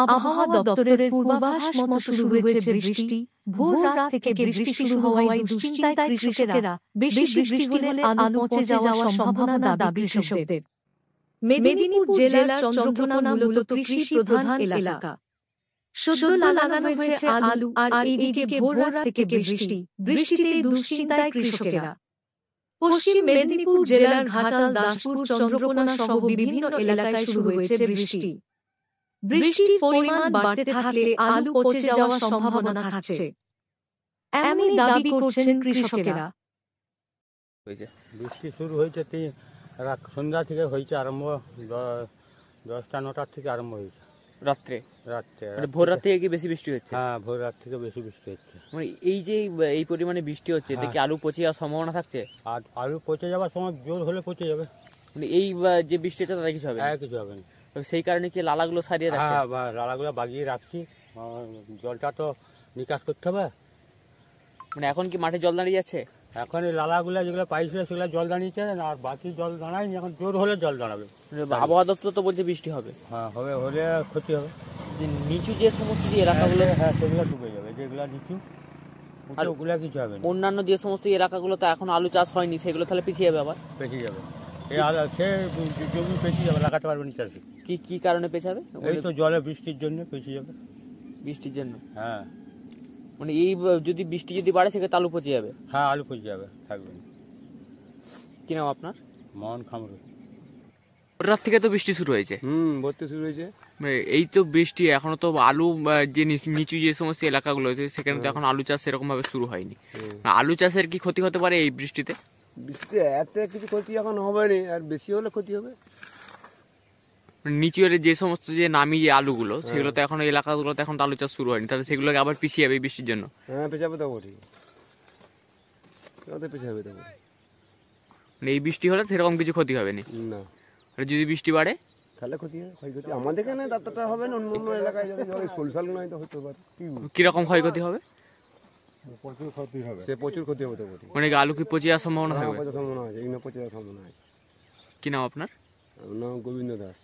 আবহাওয়া দপ্তরের পূর্বাভাস মতো শুরু হয়েছে বৃষ্টি। ভোর রাত থেকে বৃষ্টি শুরু হওয়ায় দুশ্চিন্তায় কৃষকেরা। বেশি বৃষ্টি হলে আলু পচে যাওয়ার সম্ভাবনা দাবি কৃষকদের। মেদিনীপুর জেলার চন্দ্রকোনা মূলত কৃষি প্রধান এলাকা। সদ্য লাগানো হয়েছে আলু, আর এইদিকে ভোর রাত থেকে বৃষ্টিতে দুশ্চিন্তায় কৃষকেরা। পশ্চিম মেদিনীপুর জেলার ঘাটাল, দাসপুর, চন্দ্রকোনা সহ বিভিন্ন এলাকায় শুরু হয়েছে বৃষ্টি। বৃষ্টির পরিমাণ বাড়তে থাকলে আলু পচে যাওয়ার সম্ভাবনা থাকছে, এমনই দাবি করছেন কৃষকেরা। বৃষ্টি শুরু হয়েছে সন্ধ্যা থেকে হয়েছে আরম্ভ, 10টা-9টার থেকে আরম্ভ হয়েছে। রাত্রে ভোর রাত থেকে কি বেশি বৃষ্টি হচ্ছে? হ্যাঁ, ভোর রাত থেকে বেশি বৃষ্টি হচ্ছে। মানে এই যে এই পরিমাণে বৃষ্টি হচ্ছে, এতে কি আলু পচে যাওয়ার সম্ভাবনা থাকছে? আর আলু পচে যাওয়ার সময় জোর হলে পচে যাবে। মানে এই যে বৃষ্টি হচ্ছে তাতে কিছু হবে না? কিছু হবে না। সেই কারণে কি লালাগুলো সারিয়ে রাখছে? হ্যাঁ, লালাগুলো বাগিয়ে রাখছি, জলটা তো নিকাশ করতে হবে। মানে এখন কি মাঠে জল দাঁড়িয়ে যাচ্ছে? এখন এই লালাগুলো যেগুলো পাইছিল সেগুলো জল দাঁড়িয়েছে, আর বাকি জল দাঁড়ায়নি। এখন জোর হলে জল দাঁড়াবে। আবহাওয়া দপ্তর তো বলছে বৃষ্টি হবে। হ্যাঁ, হলে ক্ষতি হবে। নিচু যে সমস্ত যে এলাকাগুলো, হ্যাঁ, সেগুলো ডুবে যাবে। যেগুলো নিচু আর ওগুলো কিছু হবে না। অন্যান্য যে সমস্ত এলাকাগুলো তো এখন আলু চাষ হয়নি, সেগুলো তাহলে পিছিয়ে যাবে, আবার পেছিয়ে যাবে। সে জমি পেছিয়ে যাবে, লাগাতে পারবে না চাষি। কি কারণে পেছাবে? এই তো জলে, বৃষ্টির জন্য পেছিয়ে যাবে। বৃষ্টির জন্য? হ্যাঁ, মানে এই যদি বৃষ্টি যদি বাড়ে সেক্ষেত্রে আলু পচে যাবে? হ্যাঁ, আলু পচে যাবে, থাকবে না। কি নাম আপনার? মোহন খামরু। রাত থেকে তো বৃষ্টি শুরু হয়েছে। বলতে শুরু হয়েছে। এই তো বৃষ্টি, এখনো তো আলু যে নিচু যে সমস্ত এলাকাগুলো আছে সেখানে তো এখন আলু চাষ সেরকম ভাবে শুরু হয়নি। আলু চাষের কি ক্ষতি হতে পারে এই বৃষ্টিতে? বৃষ্টিতে এত কিছু ক্ষতি এখন হবে না, আর বেশি হলে ক্ষতি হবে। নিচু যে সমস্ত যে নামি যে আলুগুলো, সেগুলো তো এখন এলাকাগুলোতে এখন আলু চাষ শুরু হয়নি, তাহলে সেগুলোকে আবার পিছিয়ে যাবে বৃষ্টির জন্য। হ্যাঁ, পেছাবে তো ঠিক, পেছাবে তো। মানে এই বৃষ্টি হলে সেরকম কিছু ক্ষতি হবে না? না। আর যদি বৃষ্টি বাড়ে তাহলে ক্ষতি হয়, ক্ষয়ক্ষতি আমাদের এখানে ততটা হবে না, অন্য এলাকায় যদি সোলসাল নয় তো হতে পারে। কিরকম ক্ষয়ক্ষতি হবে? প্রচুর ক্ষতি হবে। সে প্রচুর ক্ষতি হবে তো। মানে আলু কি পচে যাওয়ার সম্ভাবনা থাকবে? পচে সম্ভাবনা আছে, এখানে পচে যাওয়ার সম্ভাবনা আছে। কি নাম আপনার? আমার নাম গোবিন্দ দাস।